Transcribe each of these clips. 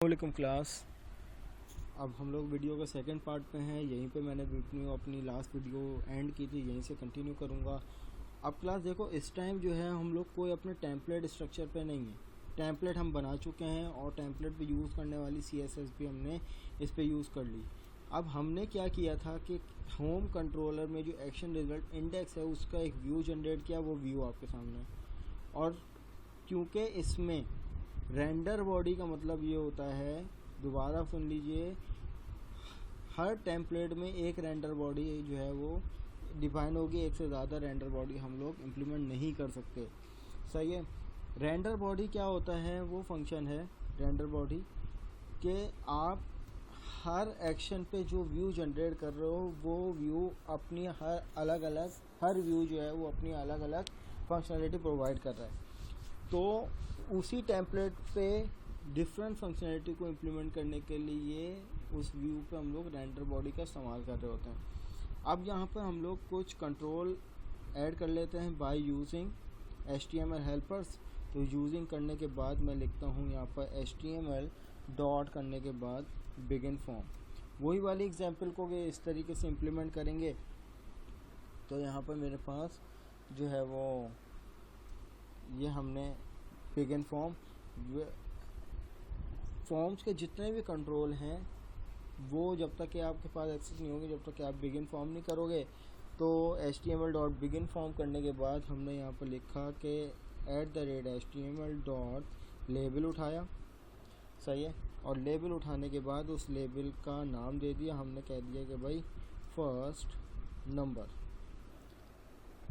वालेकुम क्लास। अब हम लोग वीडियो का सेकंड पार्ट पे हैं। यहीं पे मैंने अपनी लास्ट वीडियो एंड की थी, यहीं से कंटिन्यू करूँगा। अब क्लास देखो, इस टाइम जो है हम लोग कोई अपने टेम्पलेट स्ट्रक्चर पे नहीं है। टेम्पलेट हम बना चुके हैं और टेम्पलेट पे यूज़ करने वाली CSS भी हमने इस पे यूज़ कर ली। अब हमने क्या किया था कि होम कंट्रोलर में जो एक्शन रिजल्ट इंडेक्स है उसका एक व्यू जनरेट किया। वो व्यू आपके सामने, और क्योंकि इसमें रेंडर बॉडी का मतलब ये होता है, दोबारा सुन लीजिए, हर टेम्पलेट में एक रेंडर बॉडी जो है वो डिफाइन होगी। एक से ज़्यादा रेंडर बॉडी हम लोग इम्प्लीमेंट नहीं कर सकते। सही है। रेंडर बॉडी क्या होता है? वो फंक्शन है रेंडर बॉडी के आप हर एक्शन पे जो व्यू जनरेट कर रहे हो वो व्यू अपनी हर व्यू जो है वो अपनी अलग अलग फंक्शनैलिटी प्रोवाइड कर रहा है। तो उसी टेम्पलेट पे डिफरेंट फंक्शनैलिटी को इम्प्लीमेंट करने के लिए उस व्यू पे हम लोग रेंडर बॉडी का इस्तेमाल कर रहे होते हैं। अब यहाँ पर हम लोग कुछ कंट्रोल ऐड कर लेते हैं बाय यूजिंग HTML हेल्पर्स। तो यूजिंग करने के बाद मैं लिखता हूँ यहाँ पर HTML डॉट करने के बाद बिगिन फॉर्म। वही वाली एग्जाम्पल को इस तरीके से इम्प्लीमेंट करेंगे। तो यहाँ पर मेरे पास जो है वो ये हमने बिगिन फॉर्म्स के जितने भी कंट्रोल हैं वो जब तक कि आपके पास एक्सेस नहीं होगी, जब तक कि आप बिगिन फॉर्म नहीं करोगे। तो HTML डॉट बिगिन फॉर्म करने के बाद हमने यहाँ पर लिखा कि @HTML डॉट लेबल उठाया। सही है। और लेबल उठाने के बाद उस लेबल का नाम दे दिया। हमने कह दिया कि भाई फर्स्ट नंबर।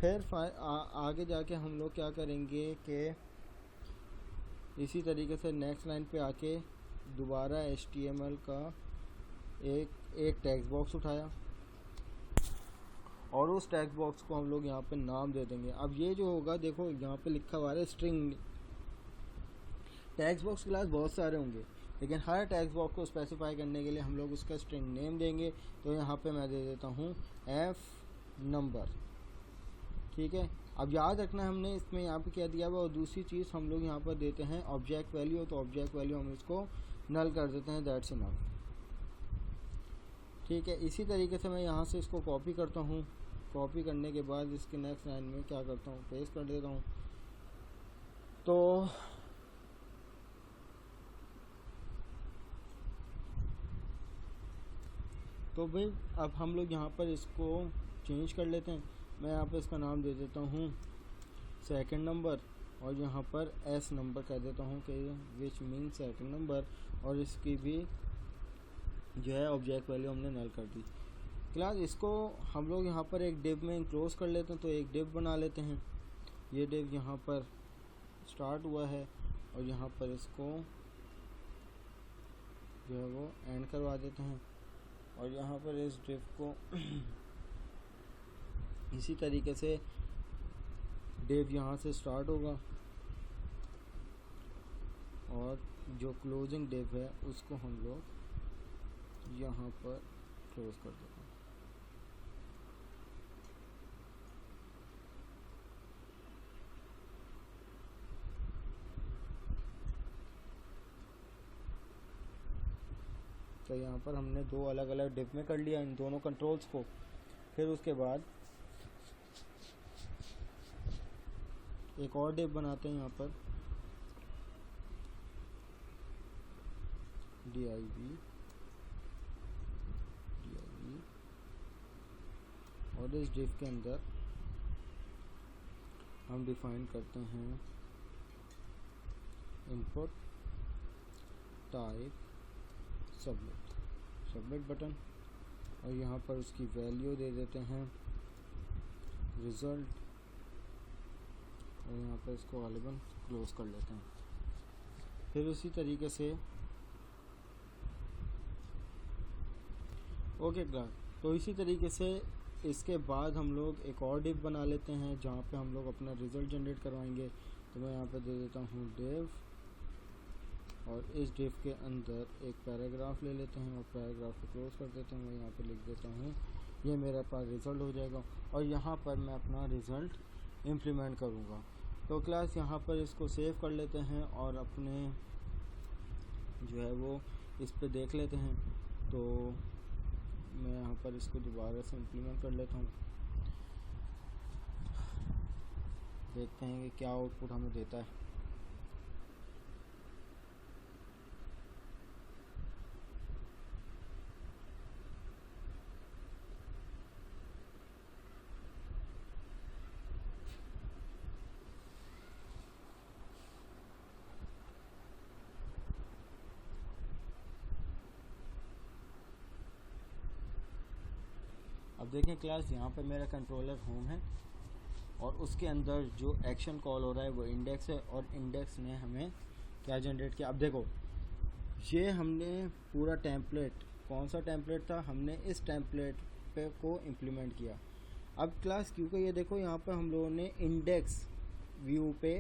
फिर आगे जाके हम लोग क्या करेंगे कि इसी तरीके से नेक्स्ट लाइन पे आके दोबारा HTML का एक टेक्स्ट बॉक्स उठाया और उस टेक्स्ट बॉक्स को हम लोग यहाँ पे नाम दे देंगे। अब ये जो होगा, देखो यहाँ पे लिखा हुआ है स्ट्रिंग। टेक्स्ट बॉक्स क्लास बहुत सारे होंगे, लेकिन हर टेक्स्ट बॉक्स को स्पेसिफाई करने के लिए हम लोग उसका स्ट्रिंग नेम देंगे। तो यहाँ पे मैं दे देता हूँ F नंबर। ठीक है। अब याद रखना हमने इसमें यहाँ पे क्या दिया हुआ। और दूसरी चीज़ हम लोग यहाँ पर देते हैं ऑब्जेक्ट वैल्यू। तो ऑब्जेक्ट वैल्यू हम इसको नल कर देते हैं, दैट्स इनफ। ठीक है। इसी तरीके से मैं यहाँ से इसको कॉपी करता हूँ। कॉपी करने के बाद इसके नेक्स्ट लाइन में क्या करता हूँ, पेस्ट कर देता हूँ। तो भाई अब हम लोग यहाँ पर इसको चेंज कर लेते हैं। मैं यहाँ पर इसका नाम दे देता हूँ सेकंड नंबर, और यहाँ पर S नंबर कह देता हूँ कि विच मीन सेकंड नंबर। और इसकी भी जो है ऑब्जेक्ट वैल्यू हमने नल कर दी। क्लास इसको हम लोग यहाँ पर एक डिव में इंक्लोज कर लेते हैं। तो एक डिव बना लेते हैं। ये डिव यहाँ पर स्टार्ट हुआ है और यहाँ पर इसको जो है वो एंड करवा देते हैं। और यहाँ पर इस डिव को इसी तरीके से डिव यहाँ से स्टार्ट होगा और जो क्लोजिंग डिव है उसको हम लोग यहाँ पर क्लोज कर देते हैं। तो यहाँ पर हमने दो अलग अलग डिव में कर लिया इन दोनों कंट्रोल्स को। फिर उसके बाद एक और डिव बनाते हैं यहाँ पर div, और इस डिव के अंदर हम डिफाइन करते हैं इनपुट टाइप सबमिट बटन। और यहाँ पर उसकी वैल्यू दे देते हैं रिज़ल्ट। और यहाँ पर इसको गालिबन क्लोज कर लेते हैं। फिर उसी तरीके से ओके क्लास। तो इसी तरीके से इसके बाद हम लोग एक और डिव बना लेते हैं जहाँ पे हम लोग अपना रिज़ल्ट जनरेट करवाएंगे। तो मैं यहाँ पे दे देता हूँ डिव, और इस डिव के अंदर एक पैराग्राफ ले लेते हैं और पैराग्राफ को क्लोज कर देते हैं। मैं यहाँ पे लिख देता हूँ ये मेरा पास रिज़ल्ट हो जाएगा, और यहाँ पर मैं अपना रिज़ल्ट इम्प्लीमेंट करूँगा। तो क्लास यहाँ पर इसको सेव कर लेते हैं और अपने जो है वो इस पे देख लेते हैं। तो मैं यहाँ पर इसको दोबारा से इम्प्लीमेंट कर लेता हूँ, देखते हैं कि क्या आउटपुट हमें देता है। अब देखें क्लास, यहाँ पे मेरा कंट्रोलर होम है और उसके अंदर जो एक्शन कॉल हो रहा है वो इंडेक्स है, और इंडेक्स ने हमें क्या जनरेट किया। अब देखो, ये हमने पूरा टेम्पलेट, कौन सा टेम्पलेट था, हमने इस टेम्पलेट पे को इम्प्लीमेंट किया। अब क्लास क्योंकि ये देखो यहाँ पे हम लोगों ने इंडेक्स व्यू पे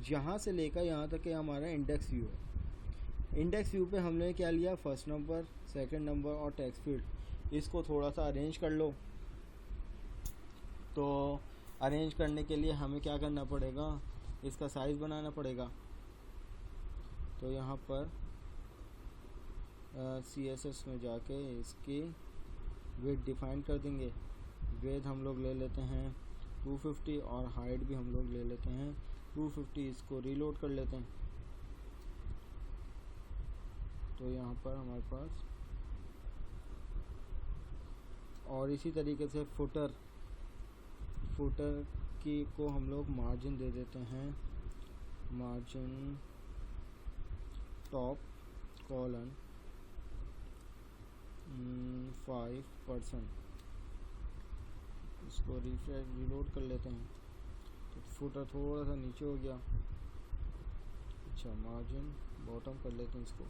यहाँ से लेकर यहाँ तक कि हमारा इंडेक्स व्यू है। इंडेक्स व्यू पे हमने क्या लिया, फर्स्ट नंबर, सेकंड नंबर और टेक्स्ट फील्ड। इसको थोड़ा सा अरेंज कर लो। तो अरेंज करने के लिए हमें क्या करना पड़ेगा, इसका साइज़ बनाना पड़ेगा। तो यहाँ पर CSS में जाके इसकी विड्थ डिफाइन कर देंगे। विड्थ हम लोग ले लेते हैं 250 और हाइट भी हम लोग ले लेते हैं 250। इसको रीलोड कर लेते हैं। तो यहाँ पर हमारे पास, और इसी तरीके से फुटर की को हम लोग मार्जिन दे देते हैं, मार्जिन टॉप कॉलन 5%। इसको रिफ्रेश रीलोड कर लेते हैं तो फुटर थोड़ा सा नीचे हो गया। अच्छा, मार्जिन बॉटम कर लेते हैं इसको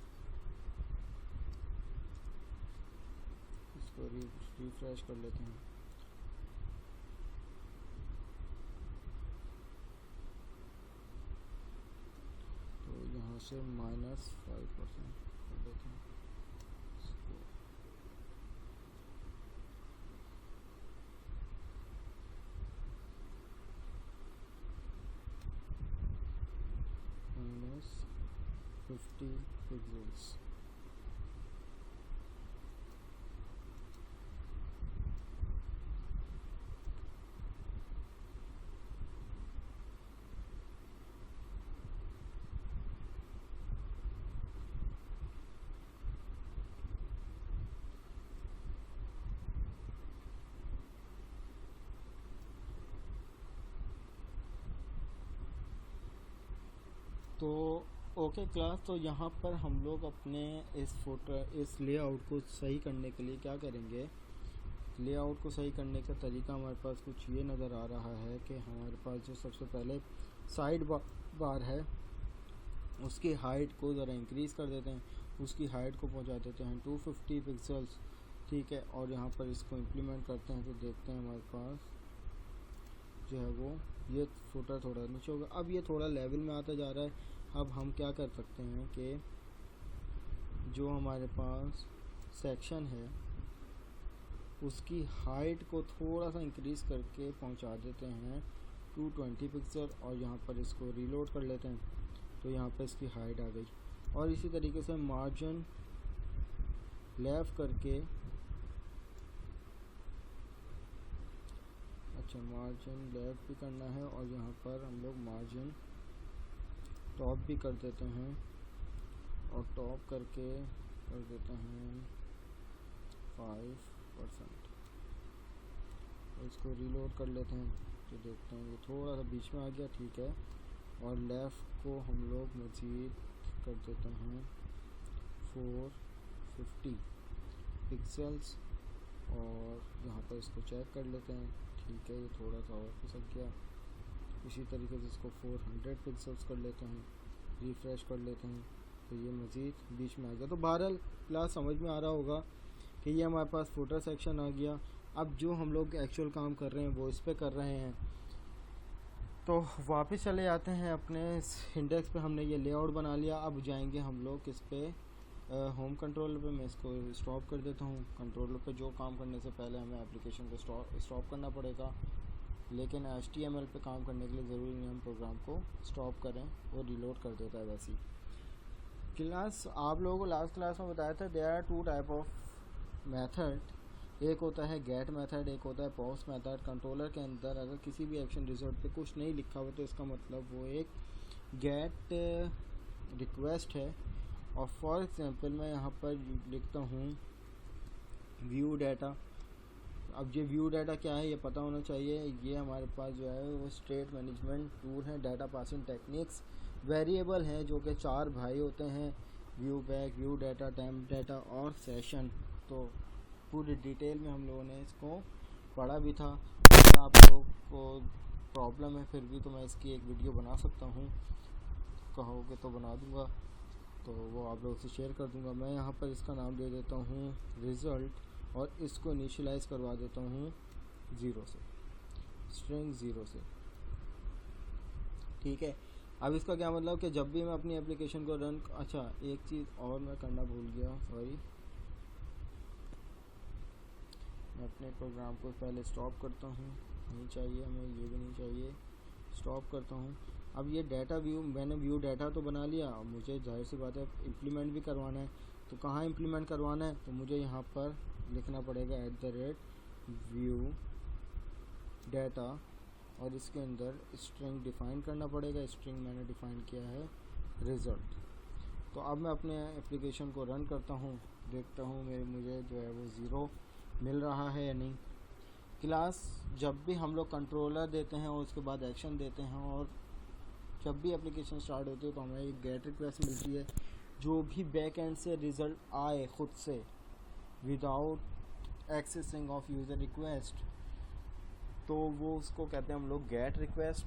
रिफ्रेश कर लेते हैं। तो यहाँ से -5% कर देते हैं इसको। -50 पिक्सल्स। तो ओके क्लास, तो यहाँ पर हम लोग अपने इस लेआउट को सही करने के लिए क्या करेंगे, लेआउट को सही करने का तरीका हमारे पास कुछ ये नज़र आ रहा है कि हमारे पास जो सबसे पहले साइड बार है उसकी हाइट को ज़रा इंक्रीज़ कर देते हैं, उसकी हाइट को पहुँचा देते हैं 250 पिक्सल्स, ठीक है। और यहाँ पर इसको इम्प्लीमेंट करते हैं तो देखते हैं हमारे पास जो है वो ये फुटर थोड़ा नीचे होगा। अब ये थोड़ा लेवल में आता जा रहा है। अब हम क्या कर सकते हैं कि जो हमारे पास सेक्शन है उसकी हाइट को थोड़ा सा इंक्रीज़ करके पहुंचा देते हैं 220 पिक्सल, और यहाँ पर इसको रीलोड कर लेते हैं तो यहाँ पर इसकी हाइट आ गई। और इसी तरीके से मार्जिन लेफ़्ट करके, अच्छा मार्जिन लेफ़्ट भी करना है, और यहाँ पर हम लोग मार्जिन टॉप भी कर देते हैं, और टॉप करके कर देते हैं 5%। इसको रीलोड कर लेते हैं तो देखते हैं ये थोड़ा सा बीच में आ गया, ठीक है। और लेफ़्ट को हम लोग मज़ीद कर देते हैं 450 पिक्सल्स, और यहाँ पर इसको चेक कर लेते हैं, ठीक है। ये थोड़ा सा और खिसक गया। इसी तरीके से इसको 400 पिक्सल्स कर लेते हैं, रिफ़्रेश कर लेते हैं तो ये मज़ीद बीच में आ गया। तो बहरहाल क्लास समझ में आ रहा होगा कि ये हमारे पास फुटर सेक्शन आ गया। अब जो हम लोग एक्चुअल काम कर रहे हैं वो इस पे कर रहे हैं। तो वापस चले आते हैं अपने इंडेक्स पे। हमने ये लेआउट बना लिया। अब जाएंगे हम लोग किस पे, होम कंट्रोलर पे। मैं इसको स्टॉप कर देता हूँ। कंट्रोलर पे जो काम करने से पहले हमें एप्लीकेशन को स्टॉप करना पड़ेगा, लेकिन HTML पे काम करने के लिए ज़रूरी नहीं हम प्रोग्राम को स्टॉप करें, वो रीलोड कर देता है वैसे ही। क्लास आप लोगों को लास्ट क्लास में बताया था there are two type of method. एक होता है गेट मेथड, एक होता है पोस्ट मेथड। कंट्रोलर के अंदर अगर किसी भी एक्शन रिजल्ट पे कुछ नहीं लिखा हुआ तो इसका मतलब वो एक गेट रिक्वेस्ट है। और फॉर एग्जांपल मैं यहाँ पर लिखता हूँ व्यू डाटा। अब ये व्यू डाटा क्या है ये पता होना चाहिए। ये हमारे पास जो है वो स्टेट मैनेजमेंट टूल है, डाटा पासिंग टेक्निक्स। वेरिएबल हैं जो कि 4 भाई होते हैं, view back, view data, time data और सेशन। तो पूरी डिटेल में हम लोगों ने इसको पढ़ा भी था। अगर आप लोगों को प्रॉब्लम है फिर भी तो मैं इसकी एक वीडियो बना सकता हूँ, कहोगे तो बना दूँगा, तो वो आप लोगों से शेयर कर दूँगा। मैं यहाँ पर इसका नाम दे देता हूँ रिज़ल्ट और इसको इनिशियलाइज़ करवा देता हूँ 0 से, स्ट्रिंग 0 से। ठीक है। अब इसका क्या मतलब कि जब भी मैं अपनी एप्लीकेशन को रन, अच्छा एक चीज़ और मैं करना भूल गया, सॉरी। मैं अपने प्रोग्राम को पहले स्टॉप करता हूँ, नहीं चाहिए हमें, ये भी नहीं चाहिए, स्टॉप करता हूँ। अब ये डाटा व्यू, मैंने व्यू डाटा तो बना लिया, मुझे जाहिर सी बात है इम्प्लीमेंट भी करवाना है। तो कहाँ इम्प्लीमेंट करवाना है, तो मुझे यहाँ पर लिखना पड़ेगा @व्यू डाटा और इसके अंदर स्ट्रिंग डिफ़ाइन करना पड़ेगा। स्ट्रिंग मैंने डिफ़ाइन किया है रिज़ल्ट। तो अब मैं अपने एप्लीकेशन को रन करता हूँ, देखता हूँ मुझे जो है वो 0 मिल रहा है या नहीं। क्लास जब भी हम लोग कंट्रोलर देते हैं और उसके बाद एक्शन देते हैं और जब भी एप्लीकेशन स्टार्ट होती है तो हमें एक गेट रिक्वेस्ट मिलती है। जो भी बैक एंड से रिज़ल्ट आए खुद से without accessing of user request, तो वो उसको कहते हैं हम लोग गेट रिक्वेस्ट।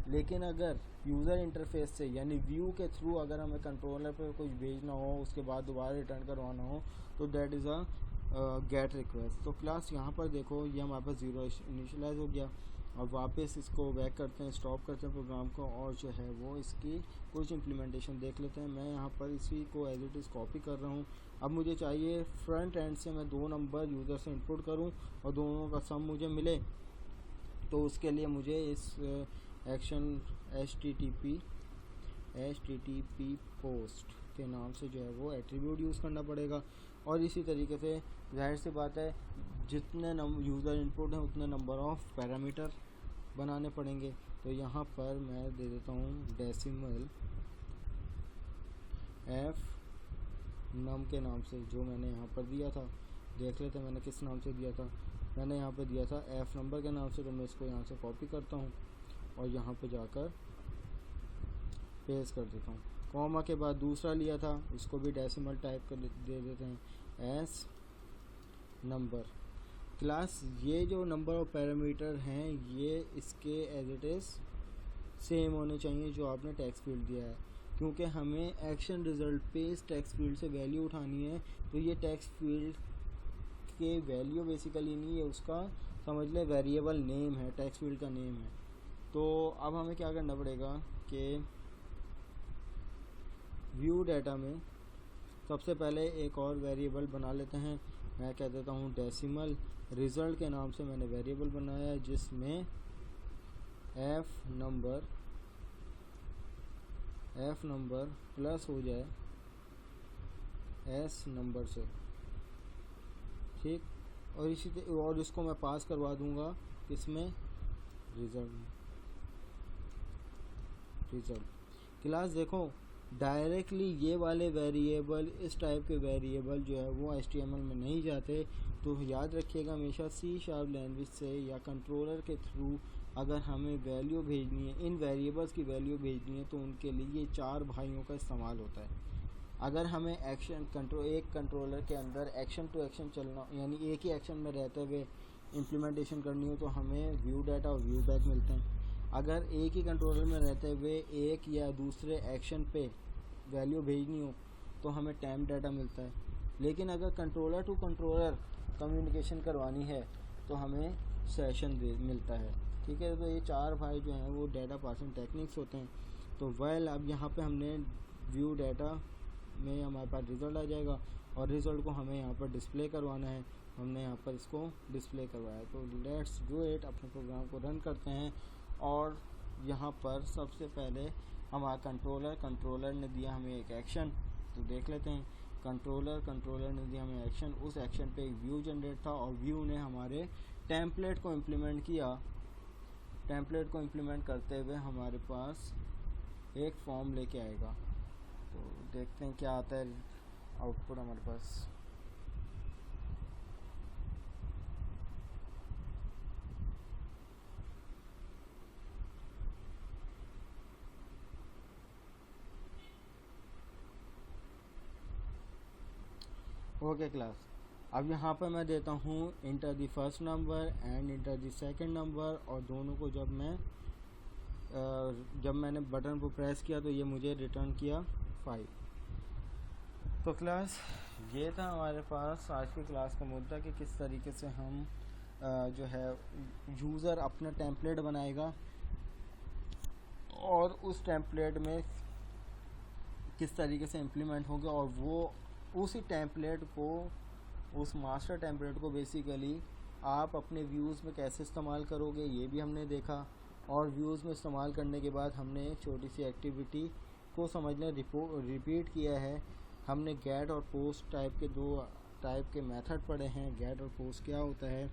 लेकिन अगर यूज़र इंटरफेस से यानी व्यू के थ्रू अगर हमें कंट्रोलर पर कुछ भेजना हो उसके बाद दोबारा रिटर्न करवाना हो तो that is a gate request. तो क्लास यहाँ पर देखो ये हमारे पास 0 इनिशियलाइज हो गया। अब वापस इसको बैक करते हैं, स्टॉप करते हैं प्रोग्राम को और जो है वो इसकी कुछ इम्प्लीमेंटेशन देख लेते हैं। मैं यहाँ पर इसी को एज इट इज़ कॉपी कर रहा हूँ। अब मुझे चाहिए फ्रंट एंड से मैं 2 नंबर यूज़र से इनपुट करूँ और दोनों का सम मुझे मिले। तो उसके लिए मुझे इस एक्शन http पोस्ट के नाम से जो है वो एट्रीब्यूट यूज़ करना पड़ेगा। और इसी तरीके से जाहिर सी बात है जितने यूज़र इनपुट हैं उतने नंबर ऑफ़ पैरामीटर बनाने पड़ेंगे। तो यहाँ पर मैं दे देता हूँ डेसिमल f num के नाम से, जो मैंने यहाँ पर दिया था। देख लेते मैंने किस नाम से दिया था। मैंने यहाँ पर दिया था f नंबर के नाम से। तो मैं इसको यहाँ से कॉपी करता हूँ और यहाँ पे जाकर पेस्ट कर देता हूँ। कॉमा के बाद दूसरा लिया था, इसको भी डेसिमल टाइप कर दे देते हैं s नंबर। क्लास ये जो नंबर ऑफ पैरामीटर हैं ये इसके एज इट इज़ सेम होने चाहिए जो आपने टेक्स्ट फील्ड दिया है, क्योंकि हमें एक्शन रिज़ल्ट पे इस टेक्स्ट फील्ड से वैल्यू उठानी है। तो ये टेक्स्ट फील्ड के वैल्यू बेसिकली नहीं है, उसका समझ ले वेरिएबल नेम है, टेक्स्ट फील्ड का नेम है। तो अब हमें क्या करना पड़ेगा कि व्यू डाटा में सबसे पहले एक और वेरिएबल बना लेते हैं। मैं कह देता हूँ डेसिमल रिज़ल्ट के नाम से मैंने वेरिएबल बनाया है जिसमें f नंबर प्लस हो जाए s नंबर से, ठीक। और और इसको मैं पास करवा दूंगा इसमें रिज़ल्ट। क्लास देखो डायरेक्टली ये वाले वेरिएबल, इस टाइप के वेरिएबल जो है वो HTML में नहीं जाते। तो याद रखिएगा हमेशा C# लैंग्वेज से या कंट्रोलर के थ्रू अगर हमें वैल्यू भेजनी है, इन वेरिएबल्स की वैल्यू भेजनी है, तो उनके लिए ये 4 भाइयों का इस्तेमाल होता है। अगर हमें एक कंट्रोलर के अंदर एक्शन टू एक्शन चलना, यानी एक ही एक्शन में रहते हुए इम्प्लीमेंटेशन करनी हो तो हमें व्यू डाटा और व्यू बैक मिलते हैं। अगर एक ही कंट्रोलर में रहते हुए एक या दूसरे एक्शन पे वैल्यू भेजनी हो तो हमें टाइम डाटा मिलता है। लेकिन अगर कंट्रोलर टू कंट्रोलर कम्युनिकेशन करवानी है तो हमें सेशन मिलता है, ठीक है। तो ये 4 भाई जो हैं वो डाटा पासिंग टेक्निक्स होते हैं। तो अब यहाँ पे हमने व्यू डाटा में हमारे पास रिज़ल्ट आ जाएगा और रिज़ल्ट को हमें यहाँ पर डिस्प्ले करवाना है। हमने यहाँ पर इसको डिस्प्ले करवाया। तो लेट्स डू इट, अपने प्रोग्राम को रन करते हैं। और यहाँ पर सबसे पहले हमारा कंट्रोलर ने दिया हमें एक एक्शन तो देख लेते हैं। कंट्रोलर ने दिया हमें एक्शन, उस एक्शन पे एक व्यू जनरेट था और व्यू ने हमारे टेम्पलेट को इम्प्लीमेंट किया। टेम्पलेट को इम्प्लीमेंट करते हुए हमारे पास एक फॉर्म लेके आएगा। तो देखते हैं क्या आता है आउटपुट हमारे पास। ओके क्लास, अब यहाँ पर मैं देता हूँ enter the first number and enter the second number, और दोनों को जब मैंने बटन को प्रेस किया तो ये मुझे रिटर्न किया 5। तो क्लास ये था हमारे पास आज की क्लास का मुद्दा कि किस तरीके से हम जो है यूज़र अपना टेम्पलेट बनाएगा और उस टेम्पलेट में किस तरीके से इम्प्लीमेंट होगा, और वो उसी टेम्पलेट को, उस मास्टर टेम्पलेट को बेसिकली आप अपने व्यूज़ में कैसे इस्तेमाल करोगे ये भी हमने देखा। और व्यूज़ में इस्तेमाल करने के बाद हमने एक छोटी सी एक्टिविटी को समझना रिपीट किया है। हमने गेट और पोस्ट टाइप के 2 टाइप के मेथड पढ़े हैं। गेट और पोस्ट क्या होता है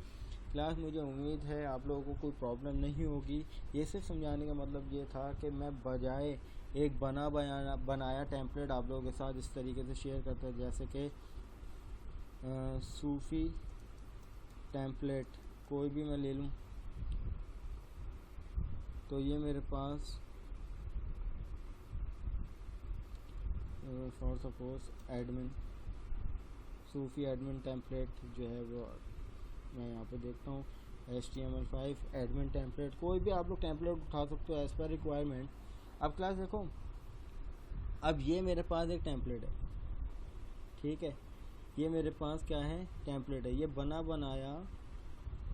क्लास, मुझे उम्मीद है आप लोगों को कोई प्रॉब्लम नहीं होगी। ये सिर्फ समझाने का मतलब ये था कि मैं बजाय एक बनाया टेम्पलेट आप लोगों के साथ इस तरीके से शेयर करता है, जैसे कि सूफ़ी टेम्पलेट कोई भी मैं ले लूँ तो ये मेरे पास for suppose admin, Sufi admin template जो है वो मैं यहाँ पे देखता हूँ। HTML5 एडमिन टेम्पलेट, कोई भी आप लोग टेम्पलेट उठा सकते हो एज़ पर रिक्वायरमेंट। अब क्लास देखो, अब ये मेरे पास एक टेम्पलेट है, ठीक है, ये मेरे पास क्या है टेम्पलेट है, ये बनाया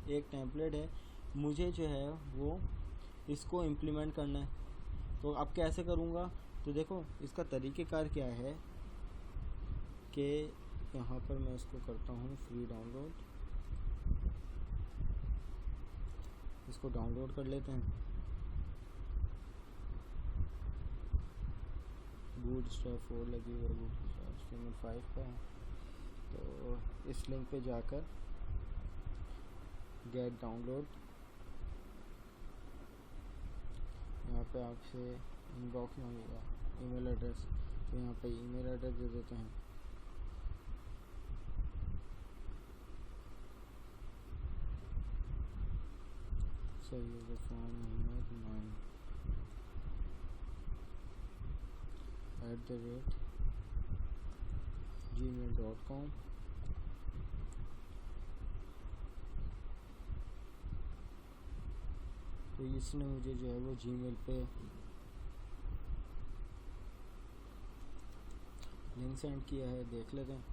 एक टेम्पलेट है। मुझे जो है वो इसको इम्प्लीमेंट करना है। तो अब कैसे करूँगा, तो देखो इसका तरीक़ेकार क्या है कि यहाँ पर मैं इसको करता हूँ फ्री डाउनलोड, इसको डाउनलोड कर लेते हैं। बूटस्ट्रैप 4 लगी हुई है, HTML5 का है। तो इस लिंक पे जाकर गेट डाउनलोड, यहाँ पे आपसे इनबॉक्स मांगेगा ईमेल एड्रेस, तो यहाँ पे ईमेल एड्रेस दे देते हैं। सही फॉर्म @gmail.com। तो इसने मुझे जो है वो जीमेल पे लिंक सेंड किया है, देख लेते हैं।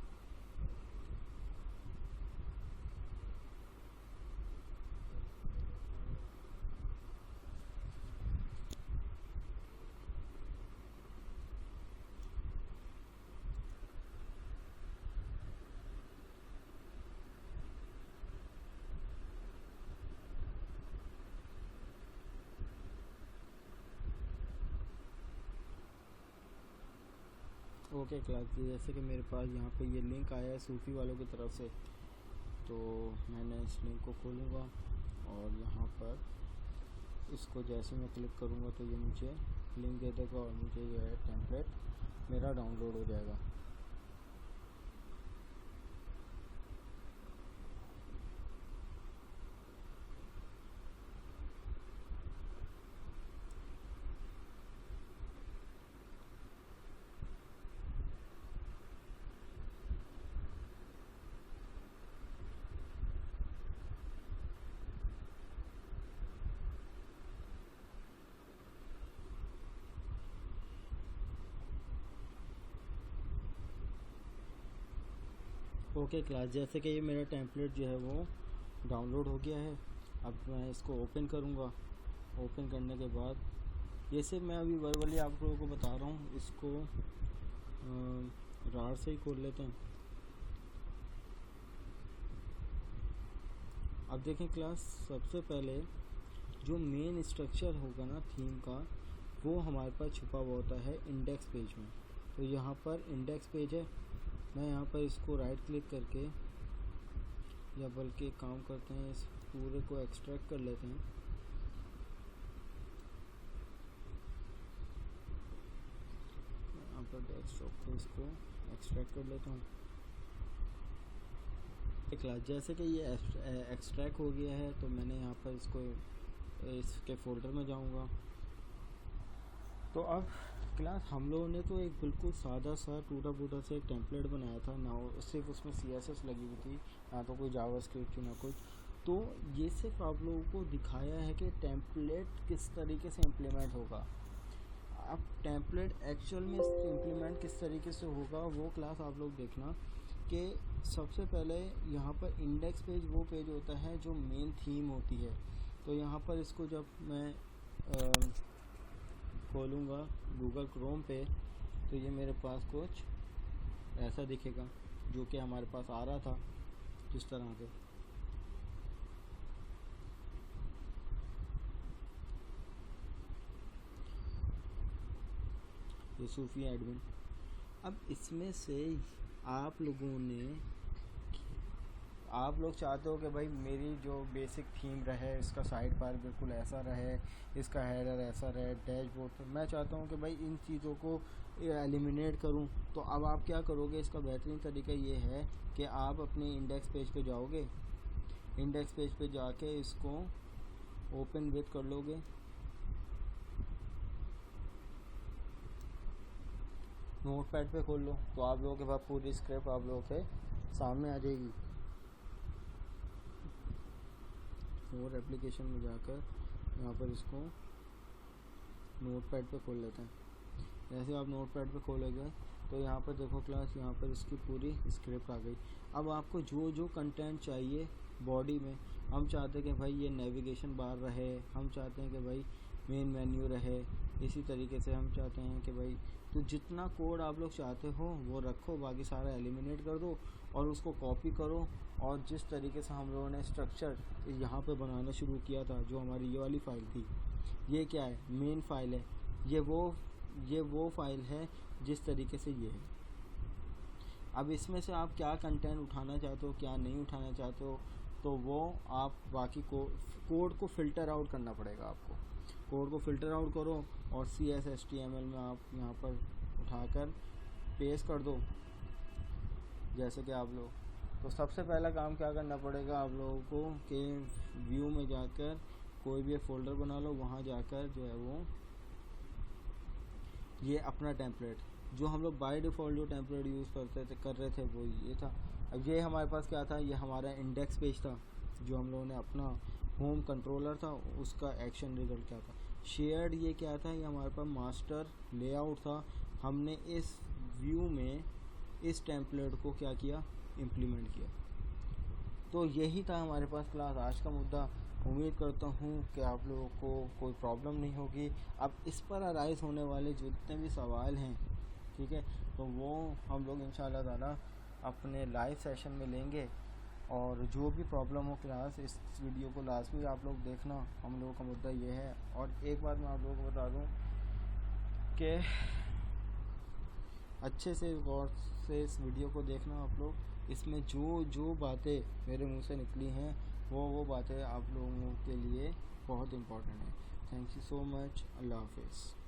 ओके क्लास, जैसे कि मेरे पास यहाँ पे ये लिंक आया है सूफ़ी वालों की तरफ से, तो मैंने इस लिंक को खोलूँगा और यहाँ पर इसको जैसे मैं क्लिक करूँगा तो ये मुझे लिंक दे देगा और मुझे जो है टेम्पलेट मेरा डाउनलोड हो जाएगा। ओके क्लास, जैसे कि ये मेरा टेम्पलेट जो है वो डाउनलोड हो गया है। अब मैं इसको ओपन करूँगा। ओपन करने के बाद ये सिर्फ मैं अभी वर्बली आप लोगों को बता रहा हूँ, इसको रार से ही खोल लेते हैं। अब देखें क्लास, सबसे पहले जो मेन स्ट्रक्चर होगा ना थीम का, वो हमारे पास छुपा हुआ होता है इंडेक्स पेज में। तो यहाँ पर इंडेक्स पेज है, मैं यहाँ पर इसको राइट क्लिक करके, या बल्कि एक काम करते हैं, इस पूरे को एक्सट्रैक्ट कर लेते हैं। यहाँ पर डेस्कटॉप पे इसको एक्सट्रैक्ट कर लेता हूँ। क्लास जैसे कि ये एक्सट्रैक्ट हो गया है, तो मैंने यहाँ पर इसको इसके फोल्डर में जाऊँगा। तो अब क्लास हम लोगों ने तो एक बिल्कुल सादा सा टूटा फूटा से एक टेम्पलेट बनाया था ना, सिर्फ उसमें CSS लगी हुई थी, ना तो कोई जावास्क्रिप्ट थी ना कुछ। तो ये सिर्फ आप लोगों को दिखाया है कि टेम्पलेट किस तरीके से इम्प्लीमेंट होगा। अब टेम्पलेट एक्चुअल में इम्प्लीमेंट किस तरीके से होगा वो क्लास आप लोग देखना। कि सबसे पहले यहाँ पर इंडेक्स पेज वो पेज होता है जो मेन थीम होती है। तो यहाँ पर इसको जब मैं खोलूँगा गूगल क्रोम पे, तो ये मेरे पास कुछ ऐसा दिखेगा, जो कि हमारे पास आ रहा था जिस तरह से। ये सूफी एडमिन। अब इसमें से आप लोग चाहते हो कि भाई मेरी जो बेसिक थीम रहे, इसका साइड बार बिल्कुल ऐसा रहे, इसका हेडर ऐसा रहे, डैशबोर्ड पर मैं चाहता हूँ कि भाई इन चीज़ों को एलिमिनेट करूँ। तो अब आप क्या करोगे, इसका बेहतरीन तरीका ये है कि आप अपने इंडेक्स पेज पे जाओगे, इंडेक्स पेज पे जाके इसको ओपन विथ कर लोगे। नोटपैड पे खोल लो, तो आप लोगों के पास पूरी स्क्रिप्ट आप लोगों के सामने आ जाएगी। और एप्लीकेशन में जाकर यहाँ पर इसको नोटपैड पे खोल लेते हैं। जैसे आप नोटपैड पे खोलेंगे तो यहाँ पर देखो क्लास, यहाँ पर इसकी पूरी स्क्रिप्ट आ गई। अब आपको जो जो कंटेंट चाहिए बॉडी में, हम चाहते हैं कि भाई ये नेविगेशन बार रहे, हम चाहते हैं कि भाई मेन मेन्यू रहे, इसी तरीके से हम चाहते हैं कि भाई, तो जितना कोड आप लोग चाहते हो वो रखो, बाकी सारा एलिमिनेट कर दो और उसको कॉपी करो। और जिस तरीके से हम लोगों ने स्ट्रक्चर यहाँ पे बनाना शुरू किया था, जो हमारी ये वाली फ़ाइल थी, ये क्या है, मेन फाइल है, ये वो फाइल है जिस तरीके से ये है। अब इसमें से आप क्या कंटेंट उठाना चाहते हो, क्या नहीं उठाना चाहते हो, तो वो आप बाकी कोड को फ़िल्टर आउट करना पड़ेगा आपको। कोड को फ़िल्टर आउट करो और CSS/HTML में आप यहाँ पर उठाकर पेस्ट कर दो, जैसे कि आप लोग। तो सबसे पहला काम क्या करना पड़ेगा आप लोगों को कि व्यू में जाकर कोई भी एक फ़ोल्डर बना लो, वहाँ जाकर जो है वो ये अपना टेम्पलेट, जो हम लोग बाय डिफ़ॉल्ट जो टेम्पलेट यूज़ कर रहे थे वो ये था। अब ये हमारे पास क्या था, ये हमारा इंडेक्स पेज था, जो हम लोगों ने अपना होम कंट्रोलर था, उसका एक्शन रिजल्ट क्या था। शेयर्ड ये क्या था, ये हमारे पास मास्टर लेआउट था। हमने इस व्यू में इस टेम्पलेट को क्या किया, इम्प्लीमेंट किया। तो यही था हमारे पास क्लास आज का मुद्दा। उम्मीद करता हूँ कि आप लोगों को कोई प्रॉब्लम नहीं होगी। अब इस पर अराइज़ होने वाले जितने भी सवाल हैं, ठीक है, तो वो हम लोग इंशाल्लाह ताला अपने लाइव सेशन में लेंगे। और जो भी प्रॉब्लम हो क्लास, इस वीडियो को लाजमी आप लोग देखना, हम लोगों का मुद्दा ये है। और एक बात मैं आप लोगों को बता दूँ कि अच्छे से गौर से इस वीडियो को देखना आप लोग। इसमें जो बातें मेरे मुंह से निकली हैं वो बातें आप लोगों के लिए बहुत इम्पोर्टेंट हैं। Thank you so much. अल्लाह हाफिज़।